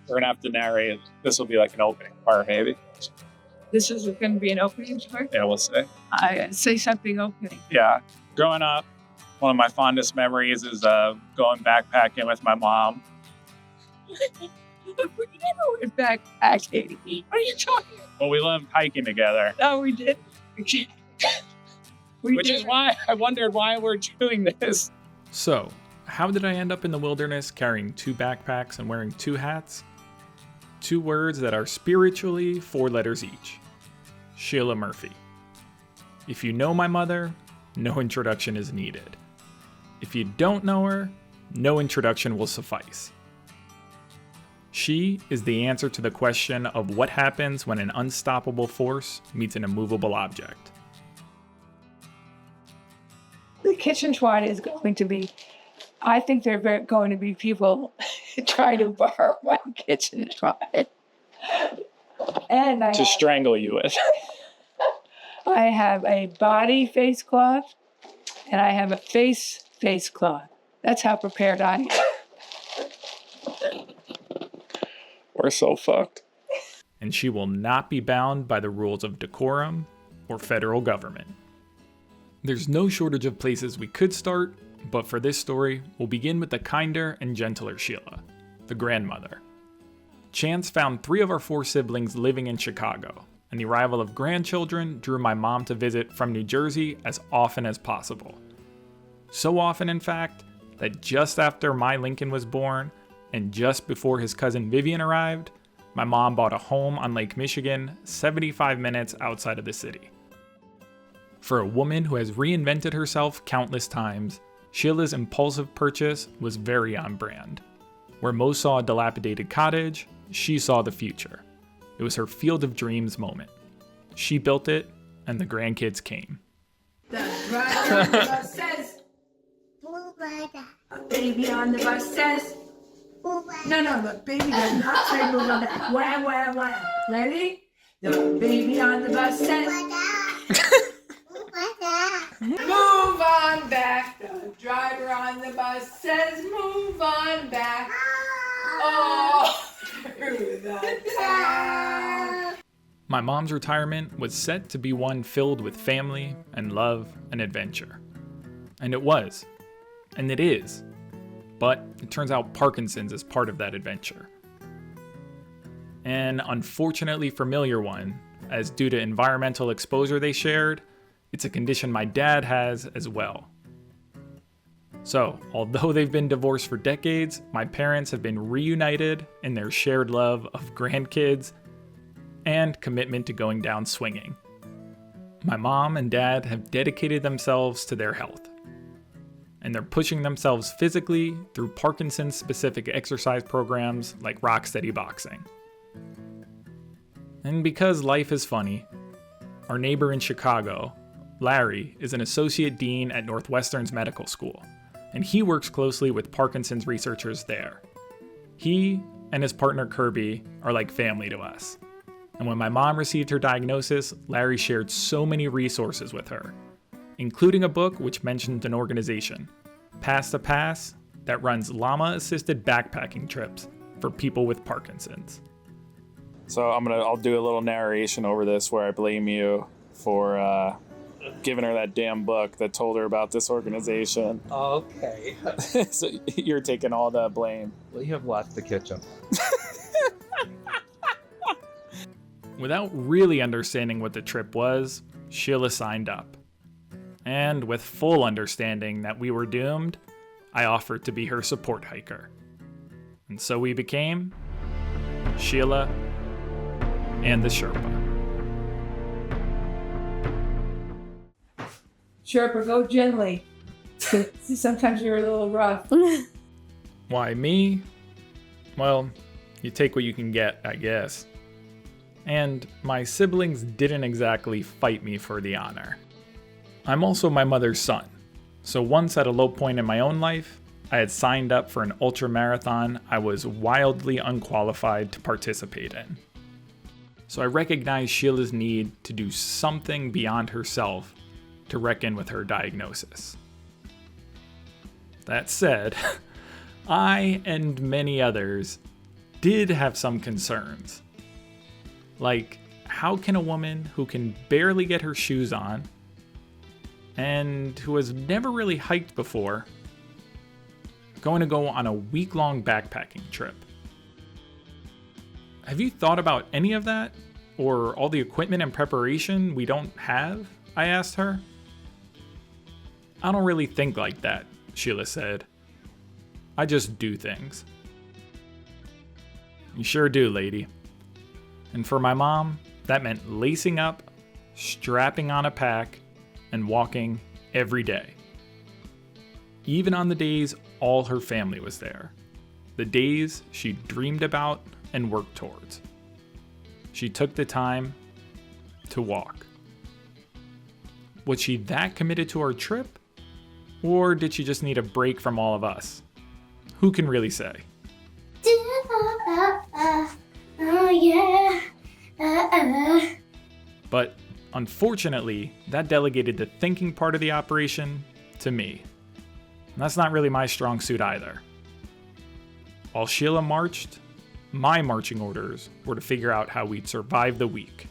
We're gonna have to narrate. This will be like an opening part, maybe. This is going to be an opening part? Yeah, we'll see. I say something opening. Yeah. Growing up, one of my fondest memories is going backpacking with my mom. We never went backpacking. What are you talking about? Well, we loved hiking together. No, we didn't. Which is why I wondered why we're doing this. So, how did I end up in the wilderness carrying 2 backpacks and wearing 2 hats? 2 words that are spiritually 4 letters each. Sheila Murphy. If you know my mother, no introduction is needed. If you don't know her, no introduction will suffice. She is the answer to the question of what happens when an unstoppable force meets an immovable object. The kitchen twine is going to be, I think there are going to be people trying to borrow my kitchen twine. And To strangle you with. I have a body face cloth and I have a face cloth. That's how prepared I am. We're so fucked. And she will not be bound by the rules of decorum or federal government. There's no shortage of places we could start, but for this story, we'll begin with the kinder and gentler Sheila, the grandmother. Chance found 3 of our 4 siblings living in Chicago, and the arrival of grandchildren drew my mom to visit from New Jersey as often as possible. So often, in fact, that just after my Lincoln was born, and just before his cousin Vivian arrived, my mom bought a home on Lake Michigan, 75 minutes outside of the city. For a woman who has reinvented herself countless times, Sheila's impulsive purchase was very on brand. Where most saw a dilapidated cottage, she saw the future. It was her field of dreams moment. She built it, and the grandkids came. The driver on the bus says, a baby on the bus says, no, the baby does not say move on back. Wah. Ready? The baby on the bus says, move on back. The driver on the bus says, move on back. Oh, through the town. My mom's retirement was set to be one filled with family and love and adventure. And it was. And it is. But it turns out Parkinson's is part of that adventure. An unfortunately familiar one, as due to environmental exposure they shared, it's a condition my dad has as well. So, although they've been divorced for decades, my parents have been reunited in their shared love of grandkids and commitment to going down swinging. My mom and dad have dedicated themselves to their health. And they're pushing themselves physically through Parkinson-specific exercise programs like Rocksteady Boxing. And because life is funny, our neighbor in Chicago, Larry, is an associate dean at Northwestern's medical school, and he works closely with Parkinson's researchers there. He and his partner Kirby are like family to us. And when my mom received her diagnosis, Larry shared so many resources with her, including a book which mentioned an organization, Pass the Pass, that runs llama-assisted backpacking trips for people with Parkinson's. So I'll do a little narration over this where I blame you for giving her that damn book that told her about this organization. Okay. So you're taking all the blame. Well, you have lots to kitchen. Without really understanding what the trip was, Sheila signed up. And with full understanding that we were doomed, I offered to be her support hiker. And so we became Sheila and the Sherpa. Sherpa, go gently. Sometimes you're a little rough. Why me? Well, you take what you can get, I guess. And my siblings didn't exactly fight me for the honor. I'm also my mother's son, so once at a low point in my own life, I had signed up for an ultra marathon I was wildly unqualified to participate in. So I recognized Sheila's need to do something beyond herself to reckon with her diagnosis. That said, I and many others did have some concerns. Like, how can a woman who can barely get her shoes on and who has never really hiked before going to go on a week-long backpacking trip? Have you thought about any of that? Or all the equipment and preparation we don't have? I asked her. I don't really think like that, Sheila said. I just do things. You sure do, lady. And for my mom, that meant lacing up, strapping on a pack, and walking every day. Even on the days all her family was there. The days she dreamed about and worked towards. She took the time to walk. Was she that committed to our trip? Or did she just need a break from all of us? Who can really say? But unfortunately, that delegated the thinking part of the operation to me. And that's not really my strong suit either. While Sheila marched, my marching orders were to figure out how we'd survive the week.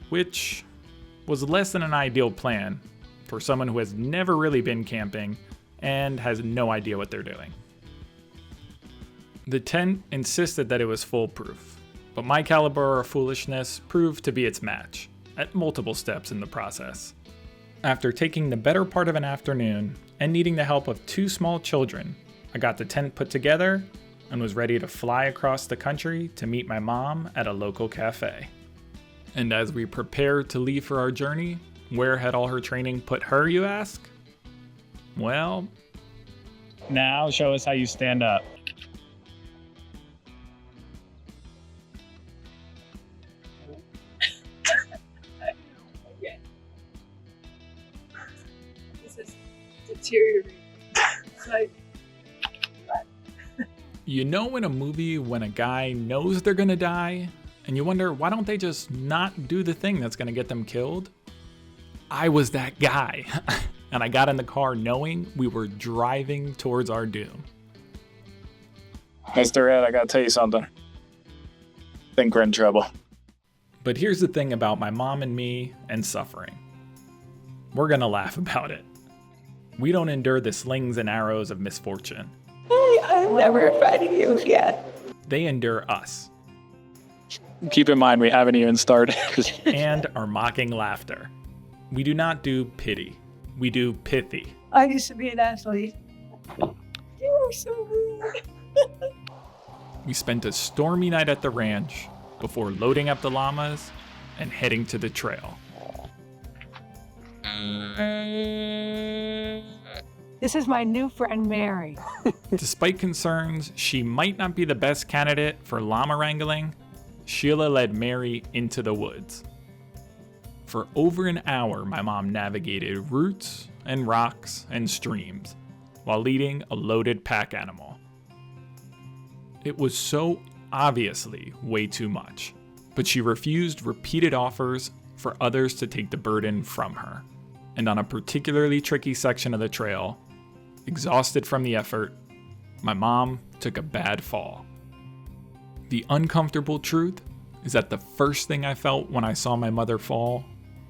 Which was less than an ideal plan for someone who has never really been camping and has no idea what they're doing. The tent insisted that it was foolproof, but my caliber of foolishness proved to be its match at multiple steps in the process. After taking the better part of an afternoon and needing the help of 2 small children, I got the tent put together and was ready to fly across the country to meet my mom at a local cafe. And as we prepared to leave for our journey, where had all her training put her, you ask? Well, now show us how you stand up. This is deteriorating. It's like, You know in a movie when a guy knows they're gonna die, and you wonder why don't they just not do the thing that's gonna get them killed? I was that guy, and I got in the car knowing we were driving towards our doom. Mr. Ed, I gotta tell you something. Think we're in trouble. But here's the thing about my mom and me and suffering. We're gonna laugh about it. We don't endure the slings and arrows of misfortune. I'm never fighting you again. They endure us Keep in mind, we haven't even started. and our mocking laughter. We do not do pity. We do pithy. I used to be an athlete. You were so weird. We spent a stormy night at the ranch before loading up the llamas and heading to the trail. This is my new friend, Mary. Despite concerns she might not be the best candidate for llama wrangling, Sheila led Mary into the woods. For over an hour, my mom navigated roots and rocks and streams while leading a loaded pack animal. It was so obviously way too much, but she refused repeated offers for others to take the burden from her. And on a particularly tricky section of the trail, exhausted from the effort, my mom took a bad fall. The uncomfortable truth is that the first thing I felt when I saw my mother fall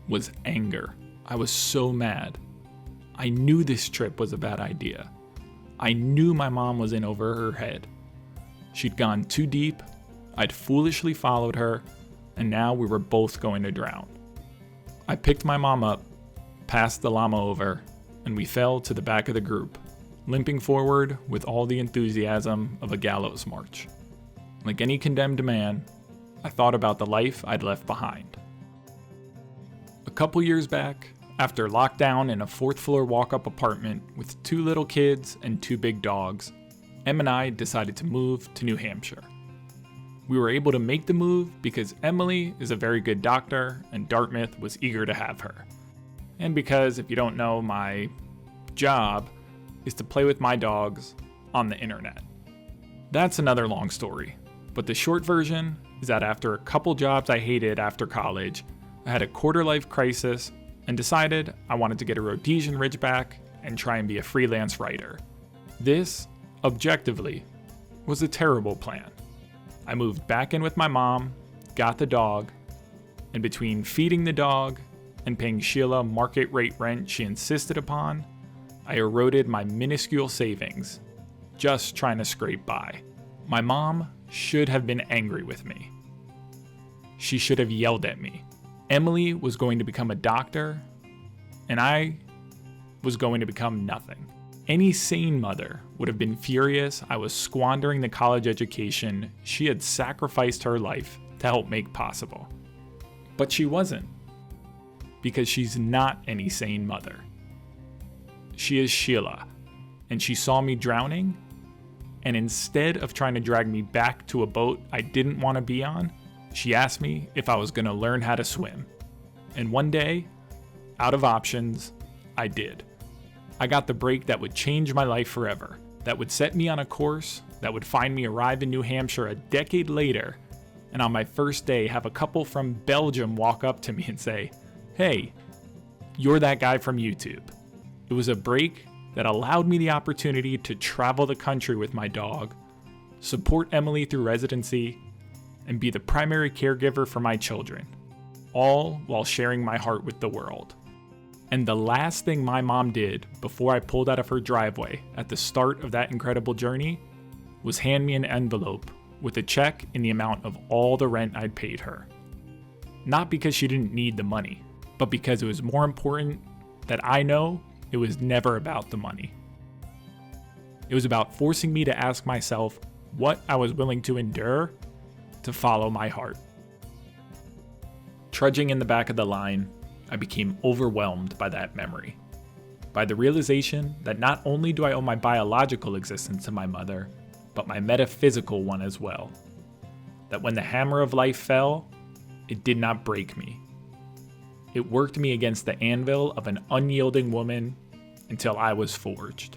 was anger. I was so mad. I knew this trip was a bad idea. I knew my mom was in over her head. She'd gone too deep, I'd foolishly followed her, and now we were both going to drown. I picked my mom up, passed the llama over, and we fell to the back of the group, limping forward with all the enthusiasm of a gallows march. Like any condemned man, I thought about the life I'd left behind. A couple years back, after lockdown in a 4th floor walk-up apartment with 2 little kids and 2 big dogs, Em and I decided to move to New Hampshire. We were able to make the move because Emily is a very good doctor and Dartmouth was eager to have her. And because, if you don't know, my job is to play with my dogs on the internet. That's another long story, but the short version is that after a couple jobs I hated after college, I had a quarter-life crisis and decided I wanted to get a Rhodesian Ridgeback and try and be a freelance writer. This, objectively, was a terrible plan. I moved back in with my mom, got the dog, and between feeding the dog and paying Sheila market rate rent she insisted upon, I eroded my minuscule savings, just trying to scrape by. My mom should have been angry with me. She should have yelled at me. Emily was going to become a doctor, and I was going to become nothing. Any sane mother would have been furious I was squandering the college education she had sacrificed her life to help make possible. But she wasn't, because she's not any sane mother. She is Sheila, and she saw me drowning, and instead of trying to drag me back to a boat I didn't want to be on, she asked me if I was going to learn how to swim. And one day, out of options, I did. I got the break that would change my life forever, that would set me on a course that would find me arrive in New Hampshire a decade later, and on my first day have a couple from Belgium walk up to me and say, "Hey, you're that guy from YouTube." It was a break that allowed me the opportunity to travel the country with my dog, support Emily through residency, and be the primary caregiver for my children, all while sharing my heart with the world. And the last thing my mom did before I pulled out of her driveway at the start of that incredible journey was hand me an envelope with a check in the amount of all the rent I'd paid her. Not because she didn't need the money, but because it was more important that I know it was never about the money. It was about forcing me to ask myself what I was willing to endure to follow my heart. Trudging in the back of the line, I became overwhelmed by that memory, by the realization that not only do I owe my biological existence to my mother, but my metaphysical one as well. That when the hammer of life fell, it did not break me. It worked me against the anvil of an unyielding woman until I was forged.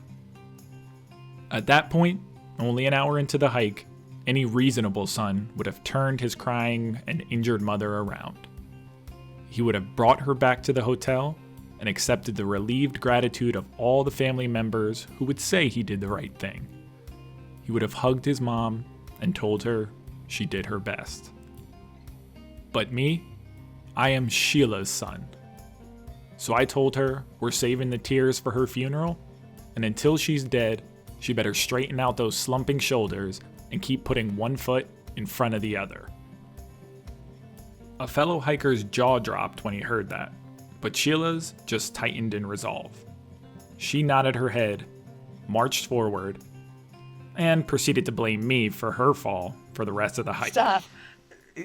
At that point, only an hour into the hike, any reasonable son would have turned his crying and injured mother around. He would have brought her back to the hotel and accepted the relieved gratitude of all the family members who would say he did the right thing. He would have hugged his mom and told her she did her best. But me, I am Sheila's son. So I told her we're saving the tears for her funeral, and until she's dead, she better straighten out those slumping shoulders and keep putting one foot in front of the other. A fellow hiker's jaw dropped when he heard that, but Sheila's just tightened in resolve. She nodded her head, marched forward, and proceeded to blame me for her fall for the rest of the hike. Stop.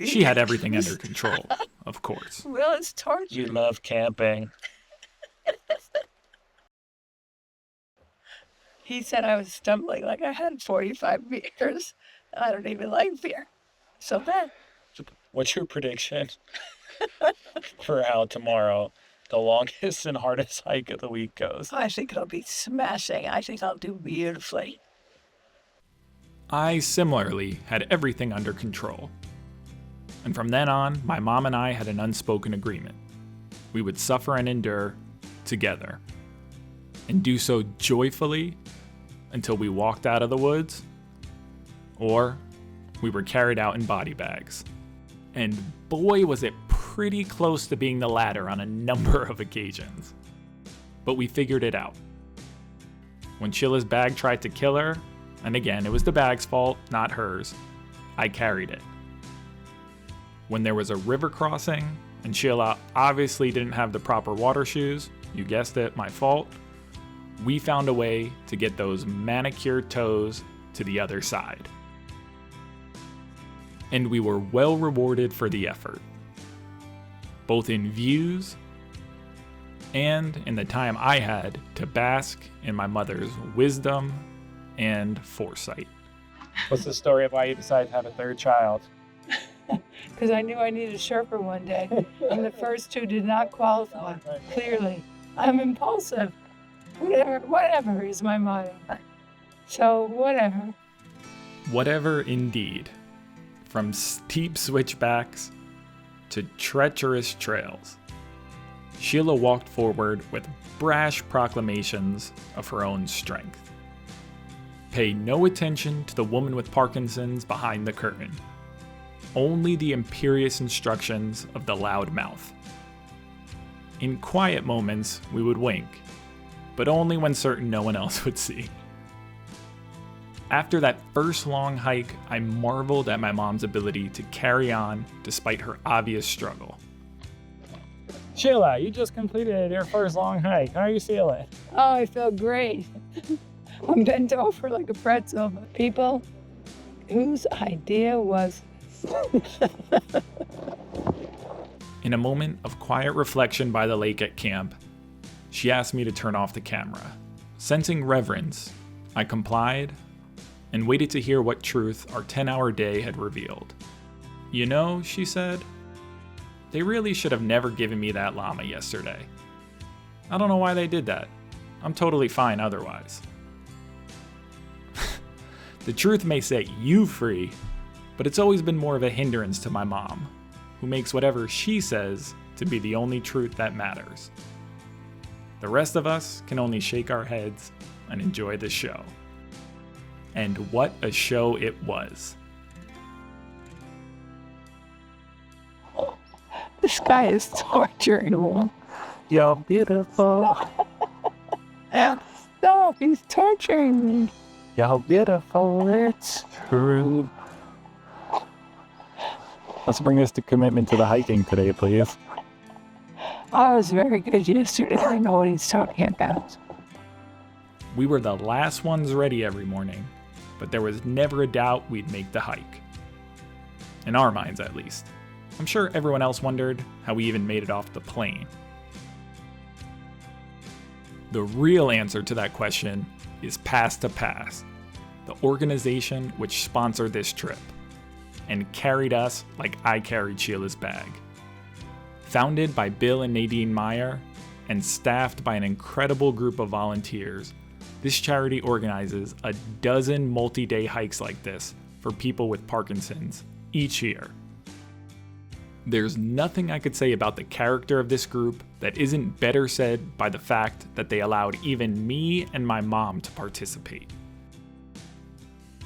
She had everything under control, of course. Will, it's torture. You love camping. He said I was stumbling like I had 45 meters. I don't even like fear. So bad. What's your prediction for how tomorrow, the longest and hardest hike of the week, goes? I think it'll be smashing. I think I'll do beautifully. I similarly had everything under control. And from then on, my mom and I had an unspoken agreement. We would suffer and endure together, and do so joyfully until we walked out of the woods, or we were carried out in body bags. And boy, was it pretty close to being the latter on a number of occasions. But we figured it out. When Sheila's bag tried to kill her, and again, it was the bag's fault, not hers, I carried it. When there was a river crossing, and Sheila obviously didn't have the proper water shoes, you guessed it, my fault, we found a way to get those manicured toes to the other side. And we were well rewarded for the effort, both in views and in the time I had to bask in my mother's wisdom and foresight. What's the story of why you decided to have a third child? Because I knew I needed a Sherpa one day, and the first two did not qualify, clearly. I'm impulsive. Whatever is my motto. So, whatever. Whatever indeed. From steep switchbacks to treacherous trails, Sheila walked forward with brash proclamations of her own strength. Pay no attention to the woman with Parkinson's behind the curtain. Only the imperious instructions of the loud mouth. In quiet moments, we would wink, but only when certain no one else would see. After that first long hike, I marveled at my mom's ability to carry on despite her obvious struggle. Sheila, you just completed your first long hike. How are you feeling? Oh, I feel great. I'm bent over like a pretzel. People whose idea was... In a moment of quiet reflection by the lake at camp, she asked me to turn off the camera. Sensing reverence, I complied and waited to hear what truth our 10-hour day had revealed. You know, she said, they really should have never given me that llama yesterday. I don't know why they did that. I'm totally fine otherwise. The truth may set you free, but it's always been more of a hindrance to my mom, who makes whatever she says to be the only truth that matters. The rest of us can only shake our heads and enjoy the show. And what a show it was. This guy is torturing. You're beautiful. No, he's torturing me. You're beautiful. It's true. Let's bring this to commitment to the hiking today, please. I was very good yesterday. I know what he's talking about. We were the last ones ready every morning, but there was never a doubt we'd make the hike. In our minds, at least. I'm sure everyone else wondered how we even made it off the plane. The real answer to that question is Pass to Pass, the organization which sponsored this trip and carried us like I carried Sheila's bag. Founded by Bill and Nadine Meyer and staffed by an incredible group of volunteers, this charity organizes a dozen multi-day hikes like this for people with Parkinson's each year. There's nothing I could say about the character of this group that isn't better said by the fact that they allowed even me and my mom to participate.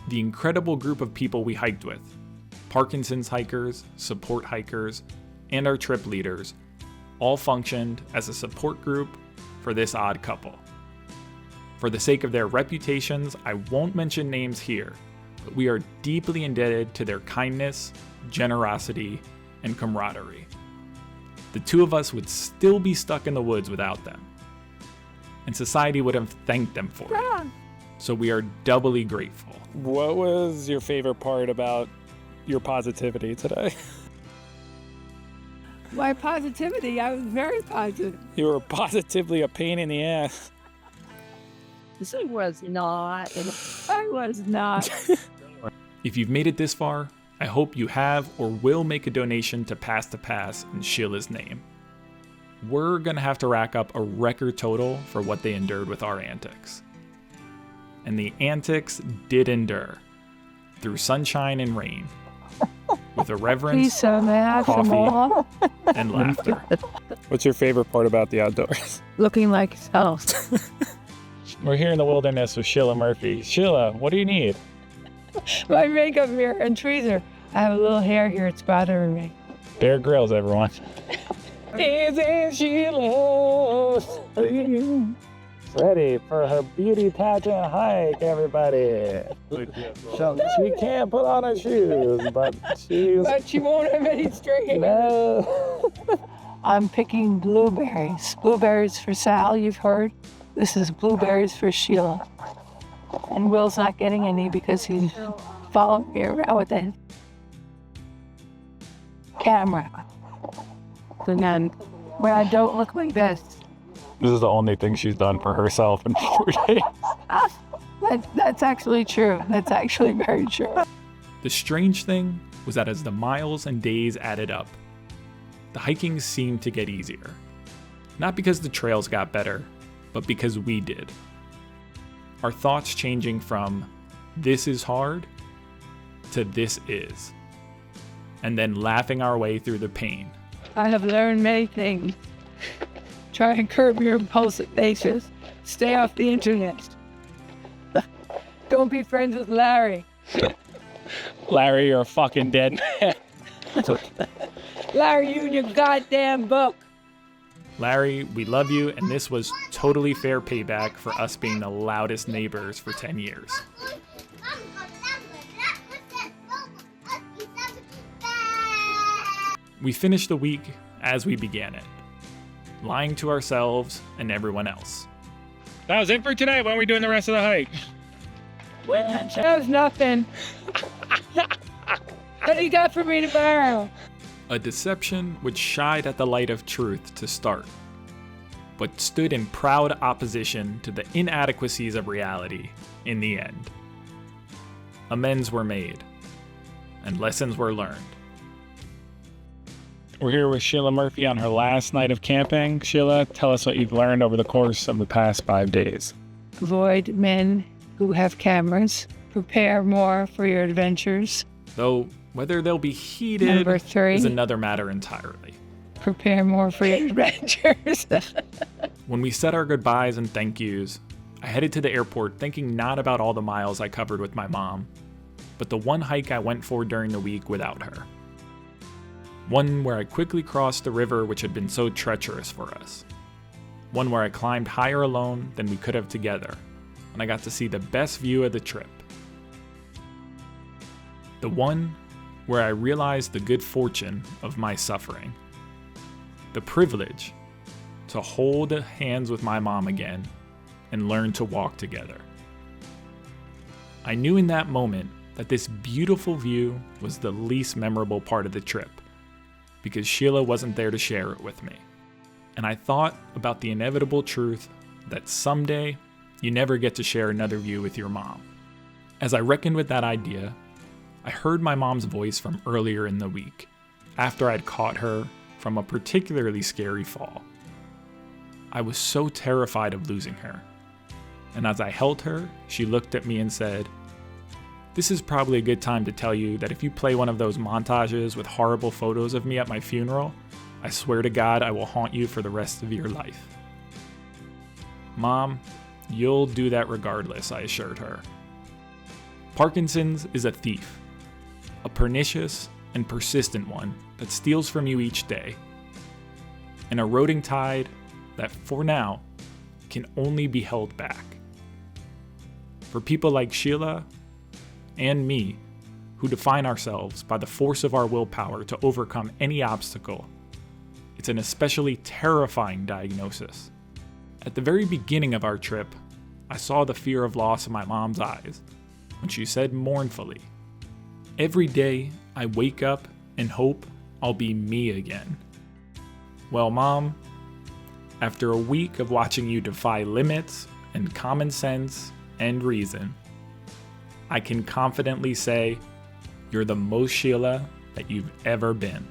The incredible group of people we hiked with, Parkinson's hikers, support hikers, and our trip leaders, all functioned as a support group for this odd couple. For the sake of their reputations, I won't mention names here, but we are deeply indebted to their kindness, generosity, and camaraderie. The two of us would still be stuck in the woods without them, and society would have thanked them for it. So we are doubly grateful. What was your favorite part about your positivity today? My positivity, I was very positive. You were positively a pain in the ass. I was not. I was not. If you've made it this far, I hope you have or will make a donation to Pass in Sheila's name. We're gonna have to rack up a record total for what they endured with our antics. And the antics did endure, through sunshine and rain, with irreverence, He's so mad for coffee, more. and laughter. What's your favorite part about the outdoors? Looking like himself. We're here in the wilderness with Sheila Murphy. Sheila, what do you need? My makeup mirror and tweezer. I have a little hair here. It's bothering me. Bear Grylls, everyone. Easy Sheila. Ready for her beauty pageant hike, everybody. So she can't put on her shoes, but But she won't have any string. No. I'm picking blueberries. Blueberries for Sal, you've heard. This is blueberries for Sheila. And Will's not getting any because he's following me around with a camera. So then, when I don't look like this, This is the only thing she's done for herself in 4 days. that's actually true. That's actually very true. The strange thing was that as the miles and days added up, the hiking seemed to get easier. Not because the trails got better, but because we did. Our thoughts changing from, this is hard, to this is. And then laughing our way through the pain. I have learned many things. Try and curb your impulsive natures. Stay off the internet. Don't be friends with Larry. Larry, you're a fucking dead man. Larry, you and your goddamn book. Larry, we love you, and this was totally fair payback for us being the loudest neighbors for 10 years. We finished the week as we began it, lying to ourselves and everyone else. That was it for today. When are we doing the rest of the hike? That was nothing. What do you got for me to borrow? A deception which shied at the light of truth to start, but stood in proud opposition to the inadequacies of reality in the end. Amends were made, and lessons were learned. We're here with Sheila Murphy on her last night of camping. Sheila, tell us what you've learned over the course of the past 5 days. Avoid men who have cameras. Prepare more for your adventures. Though whether they'll be heated Number 3. is another matter entirely. Prepare more for your adventures. When we said our goodbyes and thank yous, I headed to the airport thinking not about all the miles I covered with my mom, but the one hike I went for during the week without her. One where I quickly crossed the river which had been so treacherous for us. One where I climbed higher alone than we could have together, and I got to see the best view of the trip. The one where I realized the good fortune of my suffering. The privilege to hold hands with my mom again and learn to walk together. I knew in that moment that this beautiful view was the least memorable part of the trip, because Sheila wasn't there to share it with me. And I thought about the inevitable truth that someday you never get to share another view with your mom. As I reckoned with that idea, I heard my mom's voice from earlier in the week, after I'd caught her from a particularly scary fall. I was so terrified of losing her, and as I held her, she looked at me and said, "This is probably a good time to tell you that if you play one of those montages with horrible photos of me at my funeral, I swear to God I will haunt you for the rest of your life." "Mom, you'll do that regardless," I assured her. Parkinson's is a thief, a pernicious and persistent one that steals from you each day. An eroding tide that, for now, can only be held back. For people like Sheila and me, who define ourselves by the force of our willpower to overcome any obstacle, it's an especially terrifying diagnosis. At the very beginning of our trip, I saw the fear of loss in my mom's eyes when she said mournfully, "Every day I wake up and hope I'll be me again." Well, Mom, after a week of watching you defy limits and common sense and reason, I can confidently say you're the most Sheila that you've ever been.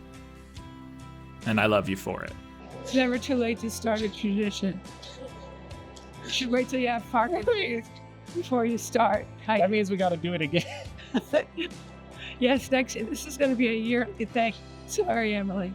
And I love you for it. It's never too late to start a tradition. You should wait till you have Parkinson's before you start. That means we gotta do it again. Yes, this is going to be a yearly thing. Sorry, Emily.